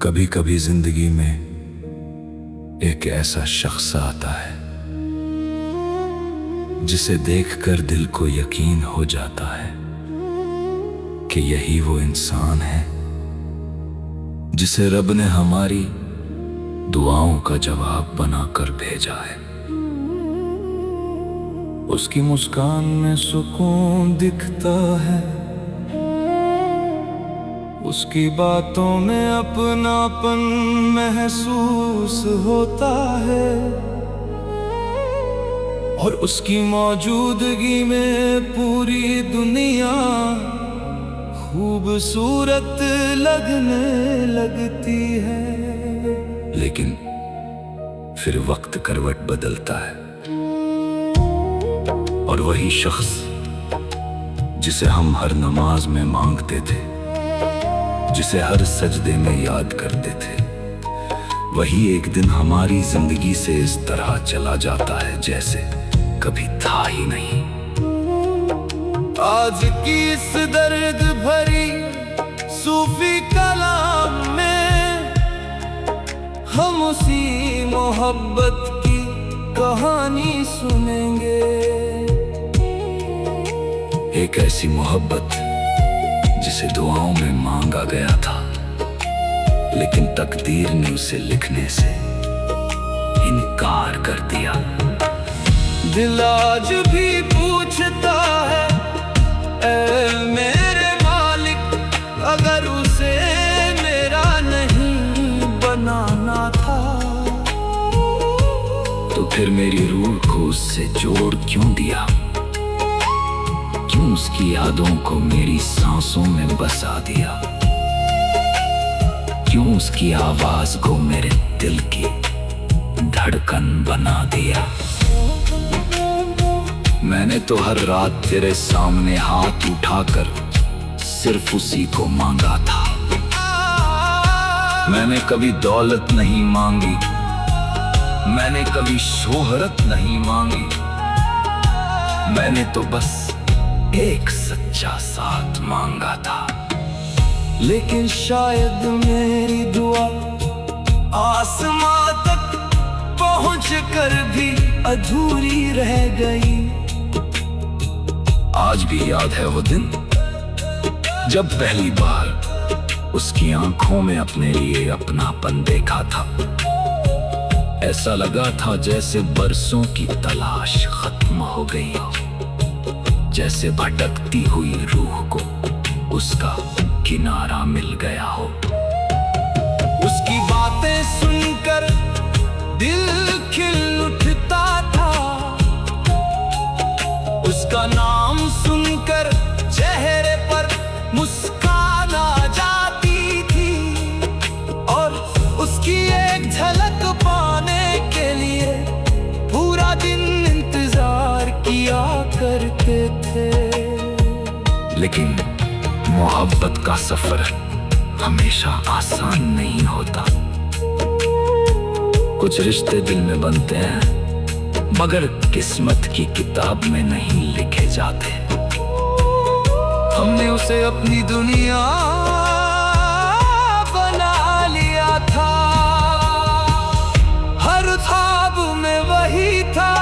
कभी कभी जिंदगी में एक ऐसा शख्स आता है जिसे देखकर दिल को यकीन हो जाता है कि यही वो इंसान है जिसे रब ने हमारी दुआओं का जवाब बनाकर भेजा है। उसकी मुस्कान में सुकून दिखता है, उसकी बातों में अपनापन महसूस होता है और उसकी मौजूदगी में पूरी दुनिया खूबसूरत लगने लगती है। लेकिन फिर वक्त करवट बदलता है और वही शख्स जिसे हम हर नमाज में मांगते थे, जिसे हर सजदे में याद करते थे, वही एक दिन हमारी जिंदगी से इस तरह चला जाता है जैसे कभी था ही नहीं। आज की इस दर्द भरी सूफी कलाम में हम उसी मोहब्बत की कहानी सुनेंगे। एक ऐसी मोहब्बत जिसे दुआओं में मांगा गया था, लेकिन तकदीर ने उसे लिखने से इनकार कर दिया। दिल आज भी पूछता है, ऐ मेरे मालिक, अगर उसे मेरा नहीं बनाना था तो फिर मेरी रूह को उससे जोड़ क्यों दिया? क्यों उसकी यादों को मेरी सांसों में बसा दिया? क्यों उसकी आवाज को मेरे दिल की धड़कन बना दिया? मैंने तो हर रात तेरे सामने हाथ उठाकर सिर्फ उसी को मांगा था। मैंने कभी दौलत नहीं मांगी, मैंने कभी शोहरत नहीं मांगी, मैंने तो बस एक सच्चा साथ मांगा था। लेकिन शायद मेरी दुआ आसमां तक पहुंचकर भी अधूरी रह गई। आज भी याद है वो दिन जब पहली बार उसकी आंखों में अपने लिए अपनापन देखा था। ऐसा लगा था जैसे बरसों की तलाश खत्म हो गई हो, जैसे भटकती हुई रूह को उसका किनारा मिल गया हो। उसकी बातें सुनकर दिल खिल उठता था, उसका नाम सुनकर चेहरे पर मुस्कान आ जाती थी और उसकी एक झलक पाने के लिए पूरा दिन इंतजार किया करते थे। लेकिन मोहब्बत का सफर हमेशा आसान नहीं होता। कुछ रिश्ते दिल में बनते हैं मगर किस्मत की किताब में नहीं लिखे जाते। हमने उसे अपनी दुनिया बना लिया था, हर ख्वाब में वही था,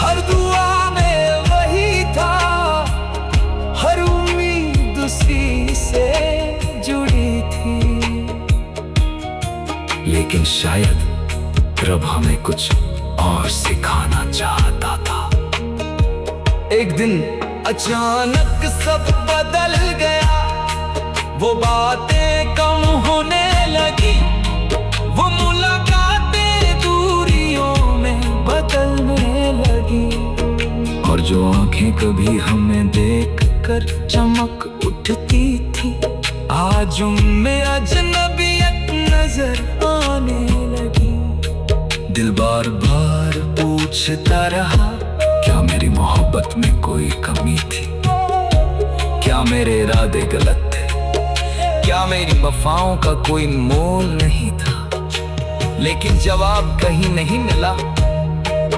हर दुआ में वही था, हर उम्मीद उसी से जुड़ी थी। लेकिन शायद रब हमें कुछ और सिखाना चाहता था। एक दिन अचानक सब बदल गया, वो बातें कम होने लगी, वो मुलाकातें दूरियों में बदलने लगी और जो आंखें कभी हमें देखकर चमक उठती थी आज उनमें अजनबियत नजर आने लगी। दिल बार बार पूछता रहा, क्या मेरी मोहब्बत में कोई कमी थी? क्या मेरे इरादे गलत थे? क्या मेरी वफाओं का कोई मोल नहीं था? लेकिन जवाब कहीं नहीं मिला,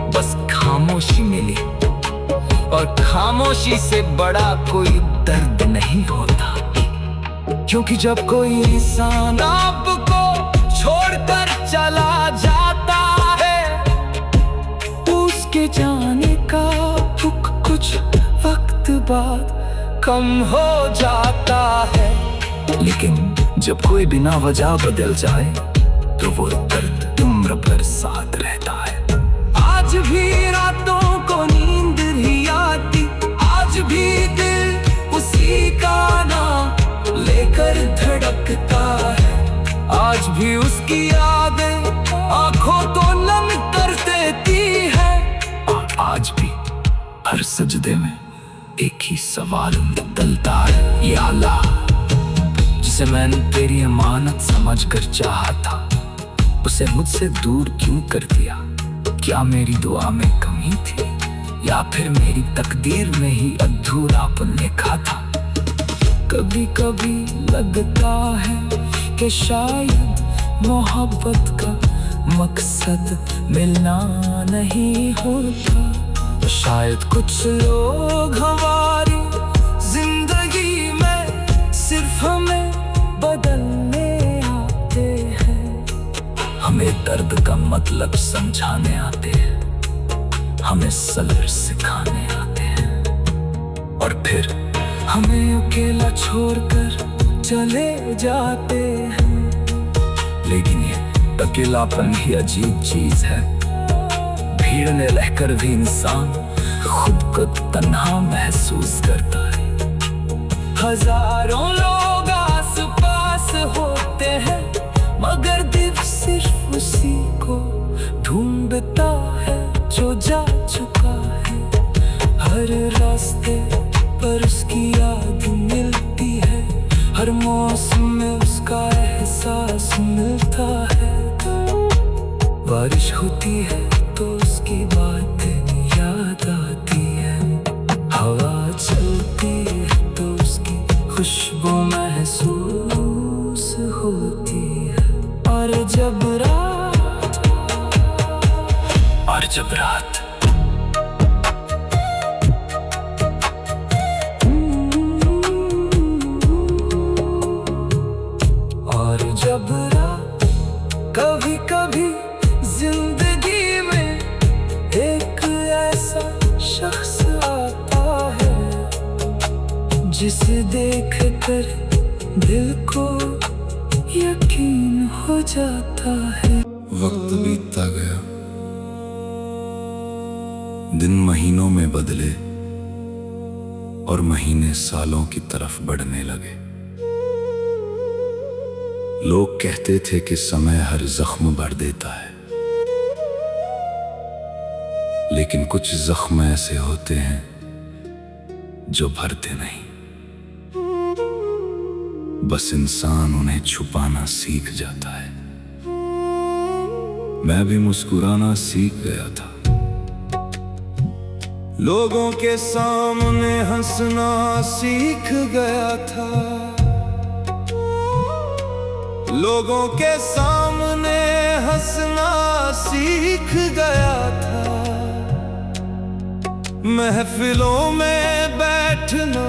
बस खामोशी मिली और खामोशी से बड़ा कोई दर्द नहीं होता। क्योंकि जब कोई इंसान आप कम हो जाता है। लेकिन जब कोई बिना वजह बदल जाए तो वो दर्द उम्र भर साथ रहता है। आज भी रातों को नींद नहीं आती, आज भी दिल उसी का नाम लेकर धड़कता है। आज भी उसकी यादें आंखों को नम कर देती है। और आज भी हर सजदे में एक ही सवाल निकलता है, या अल्लाह, जिसे मैंने तेरी अमानत समझकर चाहा था, उसे मुझसे दूर क्यों कर दिया? क्या मेरी दुआ में कमी थी, या फिर मेरी तकदीर में ही अधूरापन लिखा था? कभी कभी लगता है कि शायद मोहब्बत का मकसद मिलना नहीं होता। शायद कुछ लोग हमारी जिंदगी में सिर्फ हमें बदलने आते हैं। हमें दर्द का मतलब समझाने आते हैं, हमें सब्र सिखाने आते हैं, और फिर हमें अकेला छोड़कर चले जाते हैं। लेकिन ये अकेलापन ही अजीब चीज है। भीड़ में रहकर भी इंसान खुद को तन्हा महसूस करता है। हजारों लोग आस पास होते हैं, मगर दिल सिर्फ उसी को ढूंढता है जो जा चुका है। हर रास्ते पर उसकी याद मिलती है, हर मौसम में उसका एहसास मिलता है। बारिश होती है तो उसकी बातें याद आती है, हवा चलती है तो उसकी खुशबू महसूस होती है। और जब रात कभी कभी जिंदगी में एक ऐसा शख्स आता है, जिसे देख कर दिल को यकीन हो जाता है। वक्त बीतता गया, दिन महीनों में बदले और महीने सालों की तरफ बढ़ने लगे। लोग कहते थे कि समय हर जख्म भर देता है, लेकिन कुछ जख्म ऐसे होते हैं जो भरते नहीं, बस इंसान उन्हें छुपाना सीख जाता है। मैं भी मुस्कुराना सीख गया था, लोगों के सामने हंसना सीख गया था, लोगों के सामने हंसना सीख गया था, महफिलों में बैठना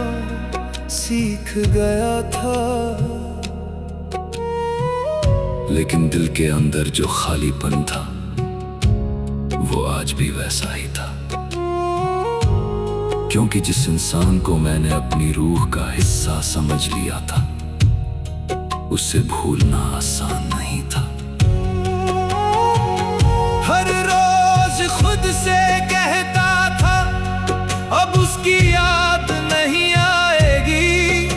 सीख गया था। लेकिन दिल के अंदर जो खालीपन था वो आज भी वैसा ही था, क्योंकि जिस इंसान को मैंने अपनी रूह का हिस्सा समझ लिया था, उसे भूलना आसान नहीं था। हर रोज खुद से कहता था अब उसकी याद नहीं आएगी,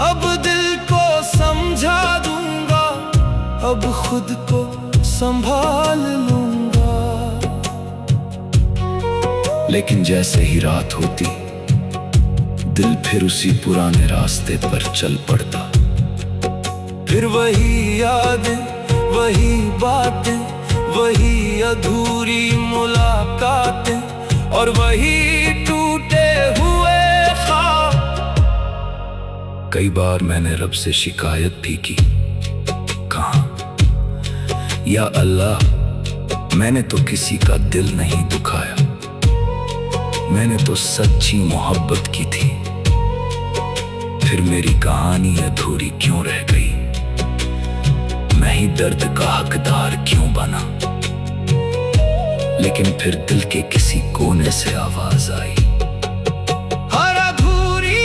अब दिल को समझा दूंगा, अब खुद को संभाल लूंगा। लेकिन जैसे ही रात होती, दिल फिर उसी पुराने रास्ते पर चल पड़ता। फिर वही यादें, वही बातें, वही अधूरी मुलाकातें और वही टूटे हुए ख्वाब। कई बार मैंने रब से शिकायत भी की, कहा या अल्लाह, मैंने तो किसी का दिल नहीं दुखाया, मैंने तो सच्ची मोहब्बत की थी, फिर मेरी कहानी अधूरी क्यों रह गई? मैं ही दर्द का हकदार क्यों बना? लेकिन फिर दिल के किसी कोने से आवाज आई, हर अधूरी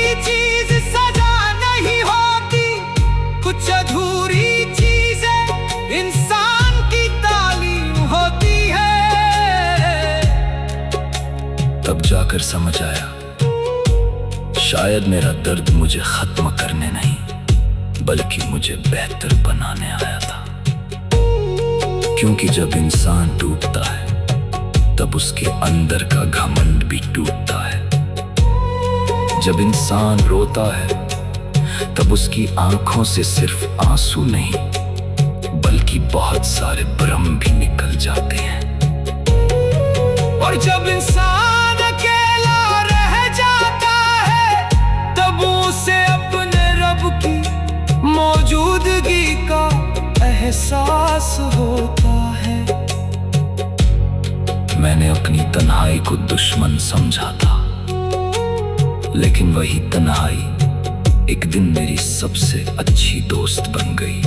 जाकर समझ आया, शायद मेरा दर्द मुझे खत्म करने नहीं बल्कि मुझे बेहतर बनाने आया था। क्योंकि जब इंसान टूटता है तब उसके अंदर का घमंड भी टूटता है। जब इंसान रोता है तब उसकी आंखों से सिर्फ आंसू नहीं बल्कि बहुत सारे भ्रम भी निकल जाते हैं। और जब इंसान अकेला रह जाता है तब उसे अपने रब की मौजूदगी का एहसास होता है। मैंने अपनी तन्हाई को दुश्मन समझा था, लेकिन वही तन्हाई एक दिन मेरी सबसे अच्छी दोस्त बन गई।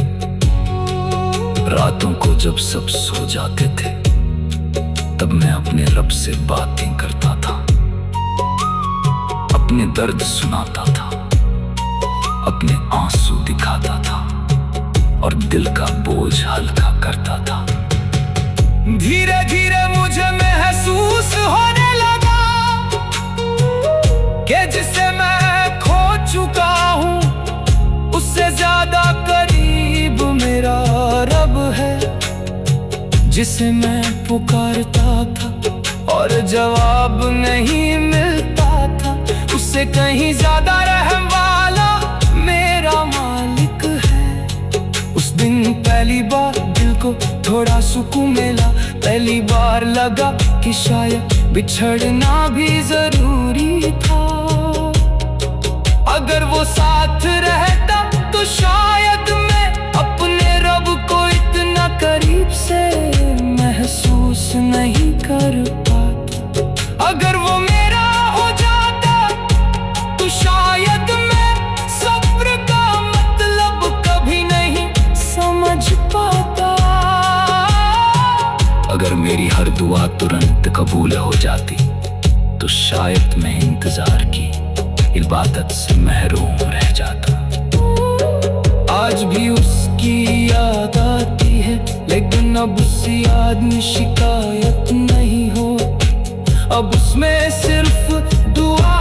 रातों को जब सब सो जाते थे तब मैं अपने रब से बातें करता था, अपने दर्द सुनाता था, अपने आंसू दिखाता था और दिल का बोझ हल्का करता था। धीरे धीरे मुझे महसूस होने लगा कि जिसे मैं खो चुका हूँ उससे ज्यादा करीब मेरा रब है। जिसे मैं पुकारता था और जवाब नहीं मिलता था, उससे कहीं ज्यादा रहम वाला मेरा मालिक है। उस दिन पहली बार दिल को थोड़ा सुकून मिला, पहली बार लगा कि शायद बिछड़ना भी जरूरी था। अगर वो साथ रहता तो शायद मैं अपने रब को इतना करीब से महसूस नहीं कर पाता। अगर वो मेरा हो जाता तो शायद मैं सब्र का मतलब कभी नहीं समझ पाता। अगर मेरी हर दुआ तुरंत कबूल हो जाती तो शायद मैं इंतजार की इबादत से महरूम रह जाता। आज भी उसकी याद आती है, लेकिन अब उस याद में शिकायत नहीं हो, अब उसमें सिर्फ दुआ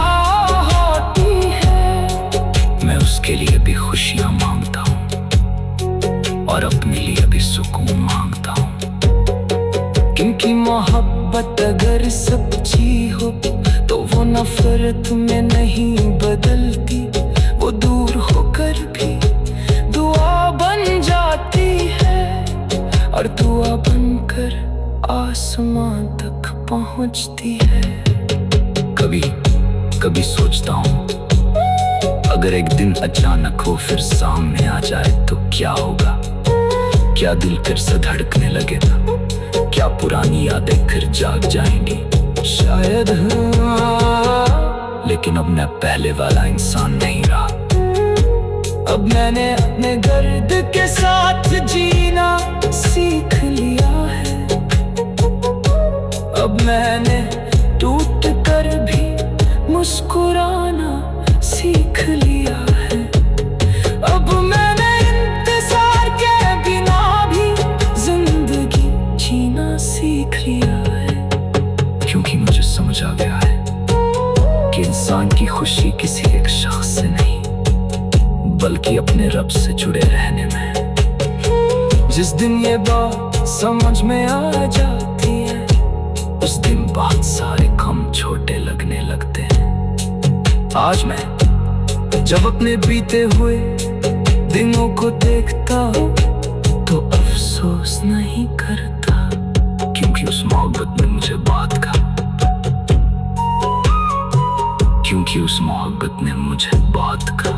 होती है। मैं उसके लिए भी खुशियां मांगता हूँ और अपने लिए भी सुकून मांगता हूँ। क्योंकि मोहब्बत अगर सच्ची हो तो वो नफरत में नहीं बदलती, वो दूर होकर भी दुआ बन जाती है और दुआ बनकर आसमां तक पहुंचती है। कभी कभी सोचता हूँ अगर एक दिन अचानक वो फिर सामने आ जाए तो क्या होगा। क्या दिल फिर से धड़कने लगेगा, क्या पुरानी यादें फिर जाग जाएंगी। शायद हाँ, लेकिन अब मैं पहले वाला इंसान नहीं रहा। अब मैंने अपने दर्द के साथ जीना सीख लिया है। अब मैंने टूट कर भी मुस्कुराना सीख लिया है। अब मैंने इंतजार के बिना भी जिंदगी जीना सीख लिया है। क्योंकि मुझे समझ आ गया है कि इंसान की खुशी किसी एक शख्स से नहीं बल्कि अपने रब से जुड़े रहने में। जिस दिन ये बात समझ में आ जाती है उस दिन बहुत सारे कम छोटे लगने लगते हैं। आज मैं जब अपने बीते हुए दिनों को देखता हूँ तो अफसोस नहीं करता, क्योंकि उस मोहब्बत ने मुझे बात का, क्योंकि उस मोहब्बत ने मुझे बात का।